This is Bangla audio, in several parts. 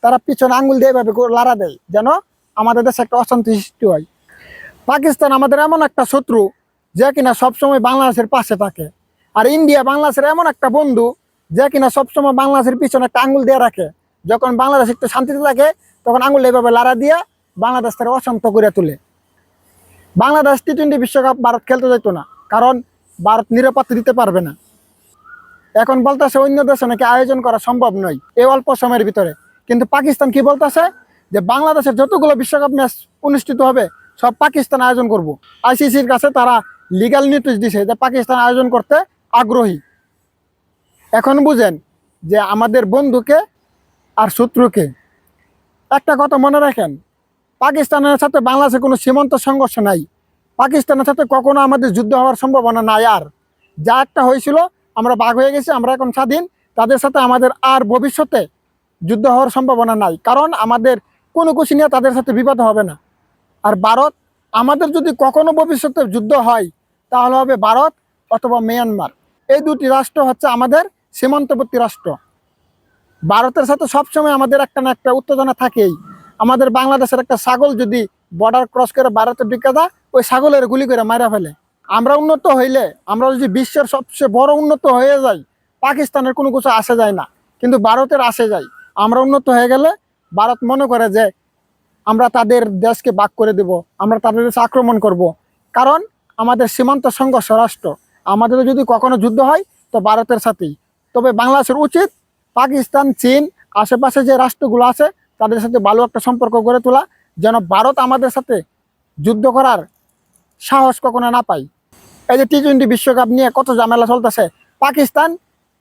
তারা পিছনে আঙ্গুল দিয়ে এভাবে লাড়া দেয় যেন আমাদের দেশে একটা অশান্তি সৃষ্টি হয়। পাকিস্তান আমাদের এমন একটা শত্রু যে কিনা সবসময় বাংলাদেশের পাশে থাকে। আর ইন্ডিয়া বাংলাদেশের এমন একটা বন্ধু যে কিনা সবসময় বাংলাদেশের পিছনে একটা আঙ্গুল দিয়ে রাখে। যখন বাংলাদেশ একটু শান্তিতে থাকে তখন আঙ্গুল এভাবে লাড়া দিয়ে বাংলাদেশ তারা অশান্ত করে তোলে। বাংলাদেশ টি-20 বিশ্বকাপ ভারত খেলতে যেত না, কারণ ভারত নিরাপত্তা দিতে পারবে না। এখন বলতেছে অন্য দেশে নাকি আয়োজন করা সম্ভব নয় এই অল্প সময়ের ভিতরে। কিন্তু পাকিস্তান কি বলতেছে যে বাংলাদেশের যতগুলো বিশ্বকাপ ম্যাচ অনুষ্ঠিত হবে সব পাকিস্তান আয়োজন করব। আইসিসির কাছে তারা লিগ্যাল নোটিশ দিছে যে পাকিস্তান আয়োজন করতে আগ্রহী। এখন বুঝেন যে আমাদের বন্ধুকে আর শত্রুকে। একটা কথা মনে রাখেন, পাকিস্তানের সাথে বাংলাদেশের কোনো সীমান্ত সংঘর্ষ নাই। পাকিস্তানের সাথে কখনো আমাদের যুদ্ধ হওয়ার সম্ভাবনা নাই। আর যা একটা হয়েছিল, আমরা ভাগ হয়ে গেছি, আমরা এখন স্বাধীন। তাদের সাথে আমাদের আর ভবিষ্যতে যুদ্ধ হওয়ার সম্ভাবনা নাই, কারণ আমাদের কোনো কিছু নিয়ে তাদের সাথে বিবাদ হবে না। আর ভারত, আমাদের যদি কখনো ভবিষ্যতে যুদ্ধ হয় তাহলে হবে ভারত অথবা মিয়ানমার। এই দুটি রাষ্ট্র হচ্ছে আমাদের সীমান্তবর্তী রাষ্ট্র। ভারতের সাথে সবসময় আমাদের একটা না একটা উত্তেজনা থাকেই। আমাদের বাংলাদেশের একটা ছাগল যদি বর্ডার ক্রস করে ভারতে ঢুকে যায়, ওই ছাগলের গুলি করে মারা ফেলে। আমরা উন্নত হইলে, আমরা যদি বিশ্বের সবচেয়ে বড় উন্নত হয়ে যাই, পাকিস্তানের কোনো কিছু আসে যায় না, কিন্তু ভারতের আসে যায়। আমরা উন্নত হয়ে গেলে ভারত মনে করে যে আমরা তাদের দেশকে ভাগ করে দেব, আমরা তাদের দেশে আক্রমণ করব। কারণ আমাদের সীমান্ত সংঘর্ষ রাষ্ট্র, আমাদের যদি কখনো যুদ্ধ হয় তো ভারতের সাথেই। তবে বাংলাদেশের উচিত পাকিস্তান, চীন, আশেপাশে যে রাষ্ট্রগুলো আছে তাদের সাথে ভালো একটা সম্পর্ক গড়ে তোলা, যেন ভারত আমাদের সাথে যুদ্ধ করার সাহস কখনো না পায়। এই যে টি-20 বিশ্বকাপ নিয়ে কত ঝামেলা চলতেছে, পাকিস্তান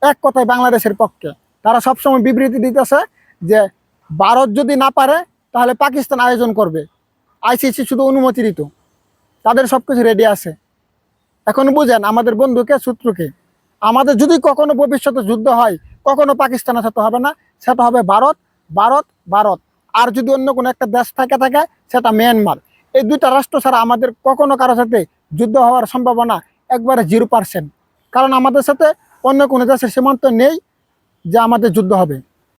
এক কথায় বাংলাদেশের পক্ষে। তারা সবসময় বিবৃতি দিতেছে যে ভারত যদি না পারে তাহলে পাকিস্তান আয়োজন করবে। আইসিসি শুধু অনুমতি দিত, তাদের সব কিছু রেডি আছে। এখন বুঝেন আমাদের বন্ধুকে শত্রুকে। আমাদের যদি কখনো ভবিষ্যতে যুদ্ধ হয়, কখনো পাকিস্তানের সাথে হবে না, সেটা হবে ভারত, ভারত, ভারত। আর যদি অন্য কোনো একটা দেশ থাকে সেটা মিয়ানমার। এই দুইটা রাষ্ট্র ছাড়া আমাদের কখনো কারোর সাথে যুদ্ধ হওয়ার সম্ভাবনা একবারে 0%। কারণ আমাদের সাথে অন্য কোনো দেশের সীমান্ত নেই যে আমাদের যুদ্ধ হবে।